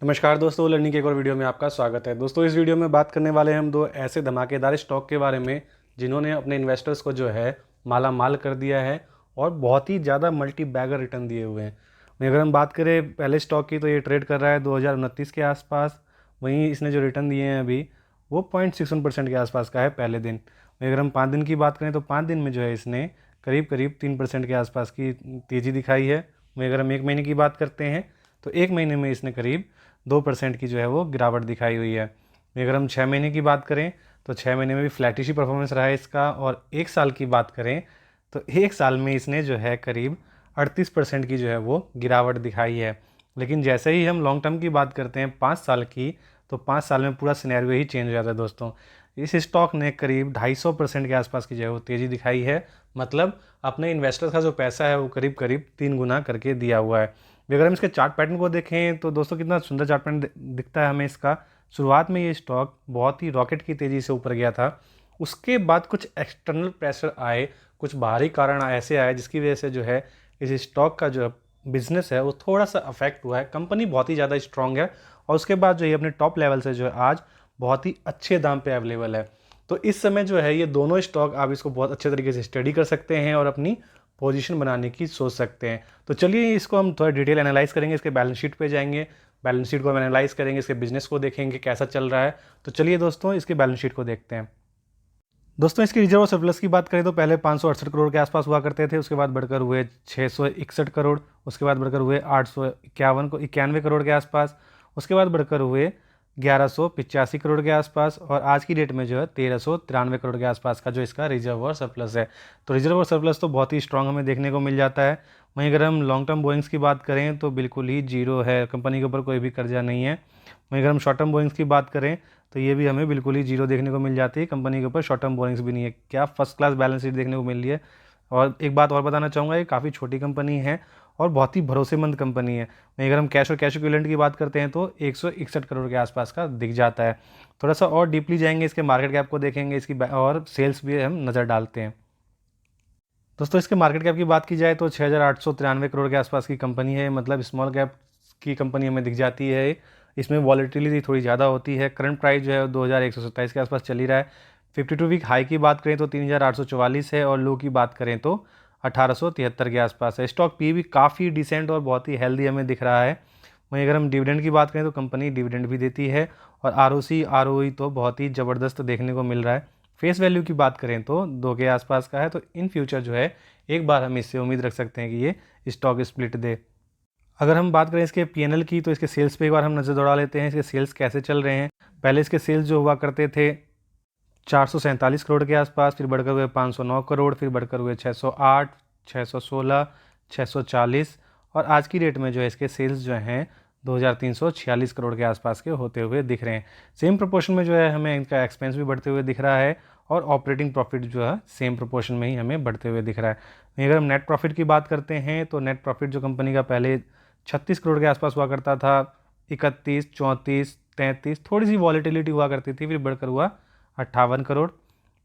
नमस्कार दोस्तों, लर्निंग के एक और वीडियो में आपका स्वागत है। दोस्तों, इस वीडियो में बात करने वाले हैं हम दो ऐसे धमाकेदार स्टॉक के बारे में जिन्होंने अपने इन्वेस्टर्स को जो है माला माल कर दिया है और बहुत ही ज़्यादा मल्टी बैगर रिटर्न दिए हुए हैं। वहीं अगर हम बात करें पहले स्टॉक की, तो ये ट्रेड कर रहा है 2029 के आसपास। वहीं इसने जो रिटर्न दिए हैं अभी वो 0.61% के आसपास का है पहले दिन। वहीं अगर हम 5 दिन की बात करें तो 5 दिन में जो है इसने करीब करीब 3% के आसपास की तेज़ी दिखाई है। वहीं अगर हम 1 महीने की बात करते हैं तो 1 महीने में इसने करीब 2% की जो है वो गिरावट दिखाई हुई है। अगर हम 6 महीने की बात करें तो 6 महीने में भी फ्लैटिश ही परफॉर्मेंस रहा है इसका। और 1 साल की बात करें तो 1 साल में इसने जो है करीब 38% की जो है वो गिरावट दिखाई है। लेकिन जैसे ही हम लॉन्ग टर्म की बात करते हैं 5 साल की, तो 5 साल में पूरा सिनेरियो ही चेंज हो जाता है दोस्तों। इस स्टॉक ने करीब 250% के आसपास की जो है वो तेज़ी दिखाई है। मतलब अपने इन्वेस्टर्स का जो पैसा है वो करीब करीब 3 गुना करके दिया हुआ है। अगर हम इसके चार्ट पैटर्न को देखें तो दोस्तों कितना सुंदर चार्ट पैटर्न दिखता है हमें इसका। शुरुआत में ये स्टॉक बहुत ही रॉकेट की तेज़ी से ऊपर गया था। उसके बाद कुछ एक्सटर्नल प्रेशर आए, कुछ बाहरी कारण ऐसे आए जिसकी वजह से जो है इस स्टॉक का जो बिजनेस है वो थोड़ा सा अफेक्ट हुआ है। कंपनी बहुत ही ज़्यादा स्ट्रांग है और उसके बाद जो ये अपने टॉप लेवल से जो है आज बहुत ही अच्छे दाम पे अवेलेबल है। तो इस समय जो है ये दोनों स्टॉक आप इसको बहुत अच्छे तरीके से स्टडी कर सकते हैं और अपनी पोजीशन बनाने की सोच सकते हैं। तो चलिए इसको हम थोड़ा डिटेल एनालाइज करेंगे। इसके बैलेंस शीट पे जाएंगे, बैलेंस शीट को हम एनालाइज करेंगे, इसके बिजनेस को देखेंगे कैसा चल रहा है। तो चलिए दोस्तों इसके बैलेंस शीट को देखते हैं। दोस्तों इसकी रिजर्व और सरप्लस की बात करें तो पहले 568 करोड़ के आसपास हुआ करते थे, उसके बाद बढ़कर हुए 661 करोड़, उसके बाद बढ़कर हुए 891 करोड़ के आसपास, उसके बाद बढ़कर हुए 1185 करोड़ के आसपास और आज की डेट में जो है 1393 करोड़ के आसपास का जो इसका रिजर्व और सरप्लस है। तो रिजर्व और सरप्लस तो बहुत ही स्ट्रांग हमें देखने को मिल जाता है। वहीं अगर हम लॉन्ग टर्म बोइंग्स की बात करें तो बिल्कुल ही जीरो है, कंपनी के ऊपर कोई भी कर्जा नहीं है। वहीं अगर हम शॉर्ट टर्म बोइंग्स की बात करें तो ये भी हमें बिल्कुल ही जीरो देखने को मिल जाती है, कंपनी के ऊपर शॉर्ट टर्म बोरिंग्स भी नहीं है। क्या फर्स्ट क्लास बैलेंस शीट देखने को मिल रही है। और एक बात और बताना चाहूँगा, ये काफ़ी छोटी कंपनी है और बहुत ही भरोसेमंद कंपनी है। वहीं अगर हम कैश और कैश इक्विवेलेंट की बात करते हैं तो 161 करोड़ के आसपास का दिख जाता है। थोड़ा सा और डीपली जाएंगे, इसके मार्केट कैप को देखेंगे, इसकी और सेल्स भी हम नज़र डालते हैं। दोस्तों इसके मार्केट कैप की बात की जाए तो 6,893 करोड़ के आसपास की कंपनी है। मतलब स्मॉल कैप की कंपनी हमें दिख जाती है। इसमें वॉलेटिलिटी थोड़ी ज़्यादा होती है। करंट प्राइस जो है 2,127 के आसपास चली रहा है। 52 वीक हाई की बात करें तो 3,844 है और लो की बात करें तो 1,873 के आसपास है। स्टॉक पी भी काफ़ी डिसेंट और बहुत ही हेल्दी हमें दिख रहा है। वहीं अगर हम डिविडेंड की बात करें तो कंपनी डिविडेंड भी देती है और आरओसी आरओई तो बहुत ही ज़बरदस्त देखने को मिल रहा है। फेस वैल्यू की बात करें तो 2 के आसपास का है। तो इन फ्यूचर जो है एक बार हम इससे उम्मीद रख सकते हैं कि ये स्टॉक स्प्लिट दे। अगर हम बात करें इसके पीएनएल की तो इसके सेल्स पे एक बार हम नज़र दौड़ा लेते हैं, इसके सेल्स कैसे चल रहे हैं। पहले इसके सेल्स जो हुआ करते थे 447 करोड़ के आसपास, फिर बढ़कर हुए 509 करोड़, फिर बढ़कर हुए 608, 616, 640 और आज की डेट में जो है इसके सेल्स जो हैं 2,346 करोड़ के आसपास के होते हुए दिख रहे हैं। सेम प्रोपोर्शन में जो है हमें इनका एक्सपेंस भी बढ़ते हुए दिख रहा है और ऑपरेटिंग प्रॉफिट जो है सेम प्रोपोर्शन में ही हमें बढ़ते हुए दिख रहा है। अगर हम नेट प्रॉफिट की बात करते हैं तो नेट प्रॉफिट जो कंपनी का पहले 36 करोड़ के आसपास हुआ करता था, 31, 34, 33 थोड़ी सी वॉलेटिलिटी हुआ करती थी, फिर बढ़कर हुआ 58 करोड़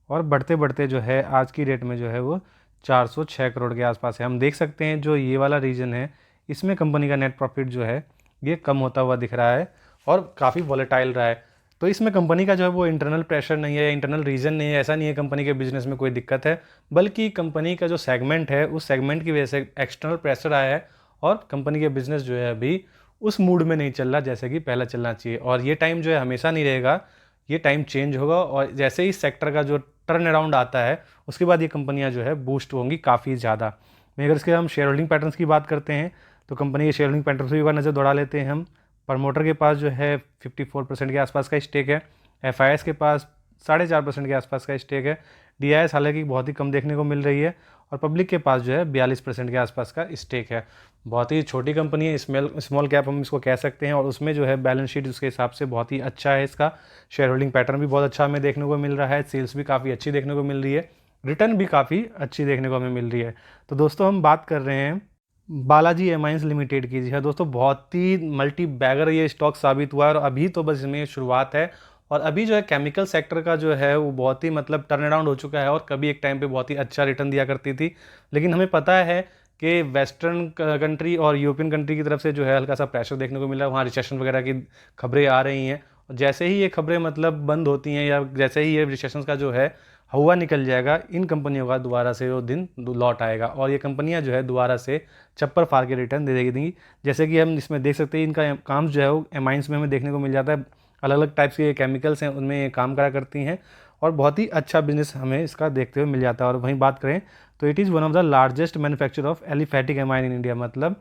और बढ़ते बढ़ते जो है आज की डेट में जो है वो 406 करोड़ के आसपास है। हम देख सकते हैं जो ये वाला रीजन है इसमें कंपनी का नेट प्रॉफिट जो है ये कम होता हुआ दिख रहा है और काफ़ी वॉलेटाइल रहा है। तो इसमें कंपनी का जो है वो इंटरनल प्रेशर नहीं है या इंटरनल रीजन नहीं है। ऐसा नहीं है कंपनी के बिजनेस में कोई दिक्कत है, बल्कि कंपनी का जो सेगमेंट है उस सेगमेंट की वजह से एक्सटर्नल प्रेशर आया है और कंपनी के बिजनेस जो है अभी उस मूड में नहीं चल रहा जैसे कि पहला चलना चाहिए। और ये टाइम जो है हमेशा नहीं रहेगा, ये टाइम चेंज होगा और जैसे ही सेक्टर का जो टर्न अराउंड आता है उसके बाद ये कंपनियां जो है बूस्ट होंगी काफ़ी ज़्यादा। मैं अगर इसके हम शेयर होल्डिंग पैटर्न्स की बात करते हैं तो कंपनी के शेयर होल्डिंग पैटर्न्स भी एक बार नज़र दौड़ा लेते हैं हम। प्रमोटर के पास जो है 54% के आसपास का स्टेक है। एफ के पास 4.5% के आसपास का स्टेक है। डी हालांकि बहुत ही कम देखने को मिल रही है और पब्लिक के पास जो है 42% के आसपास का स्टेक है। बहुत ही छोटी कंपनी है, स्मॉल कैप हम इसको कह सकते हैं और उसमें जो है बैलेंस शीट उसके हिसाब से बहुत ही अच्छा है। इसका शेयर होल्डिंग पैटर्न भी बहुत अच्छा हमें देखने को मिल रहा है, सेल्स भी काफ़ी अच्छी देखने को मिल रही है, रिटर्न भी काफ़ी अच्छी देखने को हमें मिल रही है। तो दोस्तों हम बात कर रहे हैं बालाजी एमाइंस लिमिटेड की। जी हाँ दोस्तों, बहुत ही मल्टी बैगर ये स्टॉक साबित हुआ है और अभी तो बस इसमें शुरुआत है। और अभी जो है केमिकल सेक्टर का जो है वो बहुत ही मतलब टर्न अराउंड हो चुका है और कभी एक टाइम पे बहुत ही अच्छा रिटर्न दिया करती थी। लेकिन हमें पता है कि वेस्टर्न कंट्री और यूरोपियन कंट्री की तरफ से जो है हल्का सा प्रेशर देखने को मिल रहा है, वहाँ रिसेशन वगैरह की खबरें आ रही हैं। और जैसे ही ये खबरें मतलब बंद होती हैं या जैसे ही ये रिसेशन का जो है हवा निकल जाएगा, इन कंपनियों का दोबारा से वो दिन लौट आएगा और ये कंपनियां जो है दोबारा से चप्पर फाड़ के रिटर्न दे देंगी। जैसे कि हम इसमें देख सकते हैं, इनका काम जो है वो एमाइंस में हमें देखने को मिल जाता है। अलग अलग टाइप्स के केमिकल्स हैं उनमें ये काम करा करती हैं और बहुत ही अच्छा बिजनेस हमें इसका देखते हुए मिल जाता है। और वहीं बात करें तो it is one of the largest manufacture of aliphatic amine in India, मतलब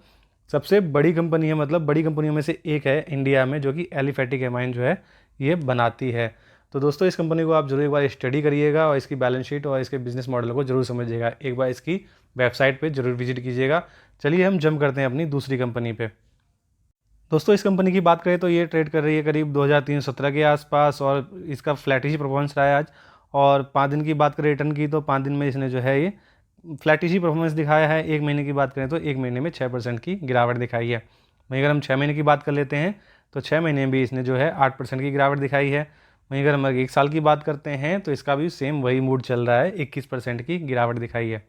सबसे बड़ी कंपनी है, मतलब बड़ी कंपनियों में से एक है इंडिया में जो कि एलिफैटिक एमाइन जो है ये बनाती है। तो दोस्तों इस कंपनी को आप जरूर एक बार स्टडी करिएगा और इसकी बैलेंस शीट और इसके बिजनेस मॉडल को जरूर समझिएगा, एक बार इसकी वेबसाइट पे जरूर विजिट कीजिएगा। चलिए हम जंप करते हैं अपनी दूसरी कंपनी पे। दोस्तों इस कंपनी की बात करें तो ये ट्रेड कर रही है करीब 2317 के आसपास और इसका फ्लैटिश ही परफॉर्मेंस रहा है आज। और 5 दिन की बात करें रिटर्न की तो 5 दिन में इसने जो है ये फ्लैटिश ही परफॉर्मेंस दिखाया है। 1 महीने की बात करें तो 1 महीने में 6% की गिरावट दिखाई है। वहीं अगर हम 6 महीने की बात कर लेते हैं तो 6 महीने में भी इसने जो है 8% की गिरावट दिखाई है। वहीं अगर हम 1 साल की बात करते हैं तो इसका भी सेम वही मूड चल रहा है, 21% की गिरावट दिखाई है।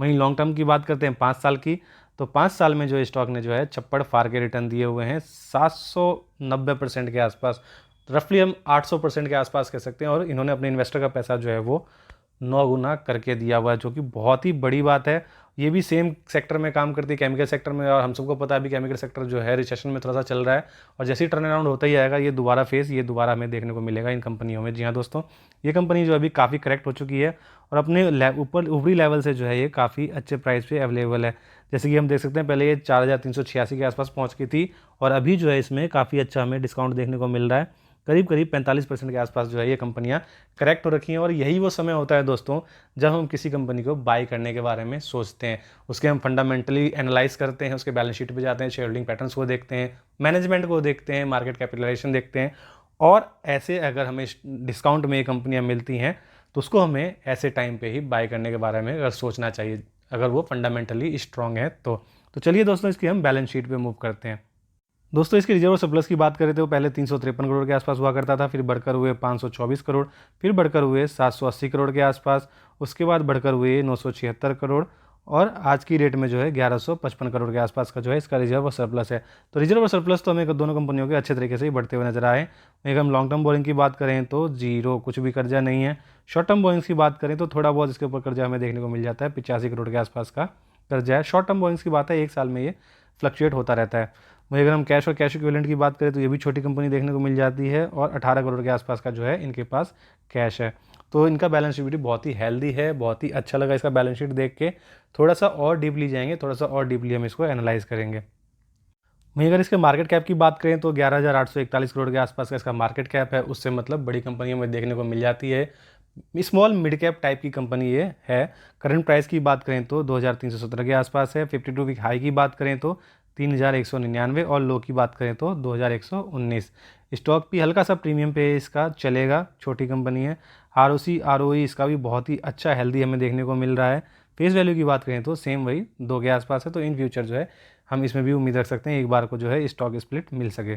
वहीं लॉन्ग टर्म की बात करते हैं 5 साल की, तो 5 साल में जो स्टॉक ने जो है चप्पड़ फाड़ के रिटर्न दिए हुए हैं 790% के आसपास, रफली हम 800% के आसपास कह सकते हैं। और इन्होंने अपने इन्वेस्टर का पैसा जो है वो 9 गुना करके दिया हुआ है, जो कि बहुत ही बड़ी बात है। ये भी सेम सेक्टर में काम करती है, केमिकल सेक्टर में, और हम सबको पता है अभी केमिकल सेक्टर जो है रिसेशन में थोड़ा सा चल रहा है और जैसे ही टर्न अराउंड होता ही आएगा ये दोबारा हमें देखने को मिलेगा इन कंपनियों में। जी हाँ दोस्तों, ये कंपनी जो अभी काफ़ी करेक्ट हो चुकी है और अपने ऊपर ऊपरी लेवल से जो है ये काफ़ी अच्छे प्राइस पे अवेलेबल है। जैसे कि हम देख सकते हैं पहले ये 4386 के आसपास पहुंच गई थी और अभी जो है इसमें काफ़ी अच्छा हमें डिस्काउंट देखने को मिल रहा है, करीब करीब 45% के आसपास जो है ये कंपनियां करेक्ट हो रखी हैं। और यही वो समय होता है दोस्तों जब हम किसी कंपनी को बाय करने के बारे में सोचते हैं, उसके हम फंडामेंटली एनालाइज करते हैं, उसके बैलेंस शीट पे जाते हैं, शेयर होल्डिंग पैटर्न्स को देखते हैं, मैनेजमेंट को देखते हैं, मार्केट कैपिटलाइजेशन देखते हैं। और ऐसे अगर हमें डिस्काउंट में ये कंपनियाँ मिलती हैं तो उसको हमें ऐसे टाइम पे ही बाय करने के बारे में अगर सोचना चाहिए, अगर वो फंडामेंटली स्ट्रॉन्ग है तो चलिए दोस्तों इसकी हम बैलेंस शीट पे मूव करते हैं। दोस्तों इसके रिजर्व और सरप्लस की बात करें तो पहले 353 करोड़ के आसपास हुआ करता था, फिर बढ़कर हुए 524 करोड़, फिर बढ़कर हुए 780 करोड़ के आसपास, उसके बाद बढ़कर हुए 976 करोड़ और आज की डेट में जो है 1155 करोड़ के आसपास का जो है इसका रिजर्व और सरप्लस है। तो रिजर्व और सरप्लस तो हमें दोनों कंपनियों के अच्छे तरीके से ही बढ़ते हुए नजर आए। अगर हम लॉन्ग टर्म बोरिंग की बात करें तो जीरो, कुछ भी कर्जा नहीं है। शॉर्ट टर्म बोरिंग्स की बात करें तो थोड़ा बहुत इसके ऊपर कर्जा हमें देखने को मिल जाता है, 85 करोड़ के आसपास का कर्जा है। शॉर्ट टर्म बोरिंग्स की बात है, 1 साल में ये फ्लक्चुएट होता रहता है। वहीं अगर हम कैश और कैश इक्विवेलेंट की बात करें तो ये भी छोटी कंपनी देखने को मिल जाती है और 18 करोड़ के आसपास का जो है इनके पास कैश है। तो इनका बैलेंस शीट भी बहुत ही हेल्दी है, बहुत ही अच्छा लगा इसका बैलेंस शीट देख के। थोड़ा सा और डीपली जाएंगे, थोड़ा सा और डीपली हम इसको एनालाइज करेंगे। वहीं अगर इसके मार्केट कैप की बात करें तो 11,841 करोड़ के आसपास का इसका मार्केट कैप है, उससे मतलब बड़ी कंपनियों में देखने को मिल जाती है। स्मॉल मिड कैप टाइप की कंपनी ये है। करंट प्राइस की बात करें तो 2,317 के आसपास है। 52 वीक हाई की बात करें तो 3,199 और लो की बात करें तो 2,119। स्टॉक भी हल्का सा प्रीमियम पे इसका चलेगा, छोटी कंपनी है। ROC ROE इसका भी बहुत ही अच्छा हेल्दी हमें देखने को मिल रहा है। फेस वैल्यू की बात करें तो सेम वही 2 के आसपास है। तो इन फ्यूचर जो है हम इसमें भी उम्मीद रख सकते हैं एक बार को जो है स्टॉक स्प्लिट मिल सके।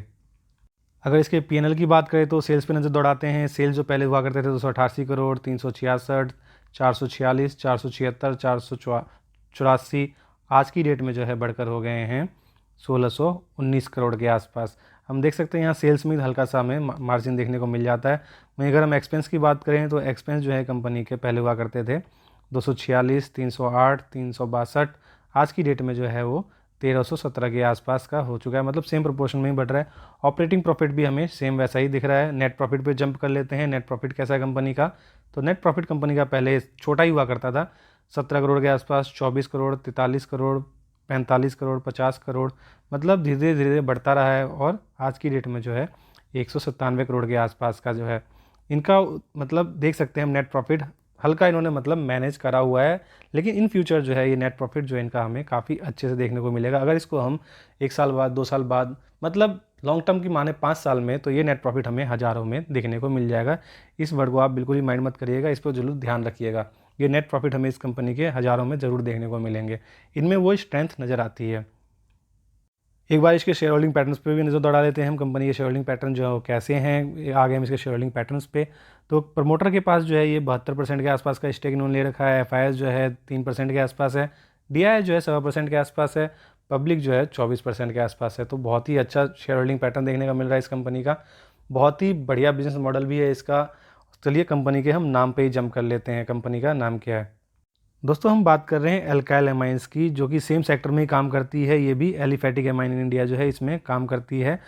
अगर इसके P&L की बात करें तो सेल्स पे नज़र दौड़ाते हैं। सेल्स जो पहले हुआ करते थे 288 करोड़, 366, 446, 476, 484, आज की डेट में जो है बढ़कर हो गए हैं 1,619 करोड़ के आसपास। हम देख सकते हैं यहाँ सेल्स में हल्का सा हमें मार्जिन देखने को मिल जाता है। वहीं अगर हम एक्सपेंस की बात करें तो एक्सपेंस जो है कंपनी के पहले हुआ करते थे 246, 308, 362, आज की डेट में जो है वो 1,317 के आसपास का हो चुका है, मतलब सेम प्रोपोर्शन में ही बढ़ रहा है। ऑपरेटिंग प्रॉफिट भी हमें सेम वैसा ही दिख रहा है। नेट प्रॉफिट पे जंप कर लेते हैं। नेट प्रॉफिट कैसा है कंपनी का, तो नेट प्रॉफिट कंपनी का पहले छोटा ही हुआ करता था, 17 करोड़ के आसपास, 24 करोड़, 43 करोड़, 45 करोड़, 50 करोड़, मतलब धीरे धीरे बढ़ता रहा है और आज की डेट में जो है 197 करोड़ के आसपास का जो है इनका, मतलब देख सकते हैं हम नेट प्रॉफिट हल्का इन्होंने मतलब मैनेज करा हुआ है। लेकिन इन फ्यूचर जो है ये नेट प्रॉफिट जो है इनका हमें काफ़ी अच्छे से देखने को मिलेगा। अगर इसको हम 1 साल बाद, 2 साल बाद, मतलब लॉन्ग टर्म की माने 5 साल में, तो ये नेट प्रॉफिट हमें हज़ारों में देखने को मिल जाएगा। इस वर्ड को आप बिल्कुल ही माइंड मत करिएगा, इस पर जरूर ध्यान रखिएगा। ये नेट प्रॉफिट हमें इस कंपनी के हज़ारों में ज़रूर देखने को मिलेंगे। इनमें वो स्ट्रेंथ नज़र आती है। एक बार इसके शेयर होल्डिंग पैटर्न्स पे भी नज़र दौड़ा लेते हैं हम, कंपनी के शेयर होल्डिंग पैटर्न जो कैसे हैं। आ गए हम इसके शेयर होल्डिंग पैटर्न्स पे। तो प्रमोटर के पास जो है ये 72% के आसपास का स्टेक इन्होंने ले रखा है। FIS जो है 3% के आसपास है। DI जो है 7% के आसपास है, पब्लिक जो है 24% के आसपास है। तो बहुत ही अच्छा शेयर होल्डिंग पैटर्न देखने का मिल रहा है इस कंपनी का। बहुत ही बढ़िया बिजनेस मॉडल भी है इसका। चलिए कंपनी के हम नाम पे ही जंप कर लेते हैं। कंपनी का नाम क्या है दोस्तों? हम बात कर रहे हैं एल्काइल एमाइंस की, जो कि सेम सेक्टर में ही काम करती है। ये भी एलिफैटिक एमाइन इन इंडिया जो है इसमें काम करती है।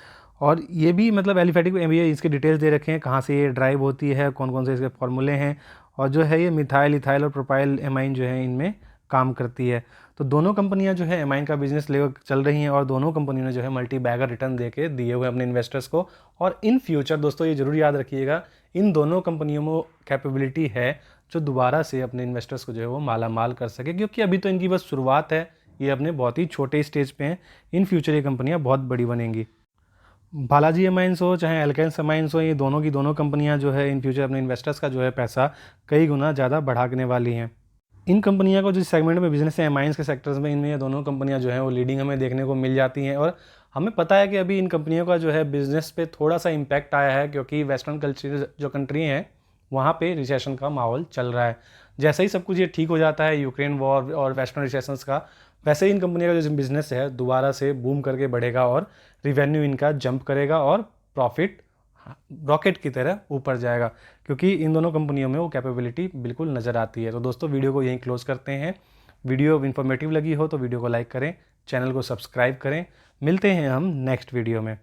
और ये भी मतलब एलिफैटिक ये इसके डिटेल्स दे रखे हैं, कहाँ से ये ड्राइव होती है, कौन कौन से इसके फॉर्मूले हैं। और जो है ये मिथाइल, इथाइल और प्रोपाइल एमाइन जो है इनमें काम करती है। तो दोनों कंपनियां जो है एमाइन का बिजनेस लेकर चल रही हैं और दोनों कंपनियों ने जो है मल्टी बैगर रिटर्न दे के दिए हुए अपने इन्वेस्टर्स को। और इन फ्यूचर दोस्तों ये जरूर याद रखिएगा, इन दोनों कंपनियों में कैपेबिलिटी है जो दोबारा से अपने इन्वेस्टर्स को जो है वो माला माल कर सके, क्योंकि अभी तो इनकी बस शुरुआत है, ये अपने बहुत ही छोटे स्टेज पे हैं। इन फ्यूचर ये कंपनियां बहुत बड़ी बनेंगी। बालाजी एमाइंस हो चाहे एल्केन्स एमाइंस हो, ये दोनों की दोनों कंपनियां जो है इन फ्यूचर अपने इन्वेस्टर्स का जो है पैसा कई गुना ज़्यादा बढ़ाने वाली हैं। इन कंपनियों को जिस सेगमेंट में बिजनेस है एमाइंस के सेक्टर्स में, इनमें ये दोनों कंपनियां जो हैं वो लीडिंग हमें देखने को मिल जाती हैं। और हमें पता है कि अभी इन कंपनियों का जो है बिजनेस पे थोड़ा सा इम्पैक्ट आया है, क्योंकि वेस्टर्न कल्चर जो कंट्री हैं वहाँ पे रिसेशन का माहौल चल रहा है। जैसे ही सब कुछ ये ठीक हो जाता है, यूक्रेन वॉर और वेस्टर्न रिसेशंस का, वैसे ही इन कंपनियों का जो बिजनेस है दोबारा से बूम करके बढ़ेगा और रिवेन्यू इनका जंप करेगा और प्रॉफिट रॉकेट की तरह ऊपर जाएगा, क्योंकि इन दोनों कंपनियों में वो कैपेबिलिटी बिल्कुल नज़र आती है। तो दोस्तों वीडियो को यहीं क्लोज करते हैं। वीडियो इन्फॉर्मेटिव लगी हो तो वीडियो को लाइक करें, चैनल को सब्सक्राइब करें। मिलते हैं हम नेक्स्ट वीडियो में।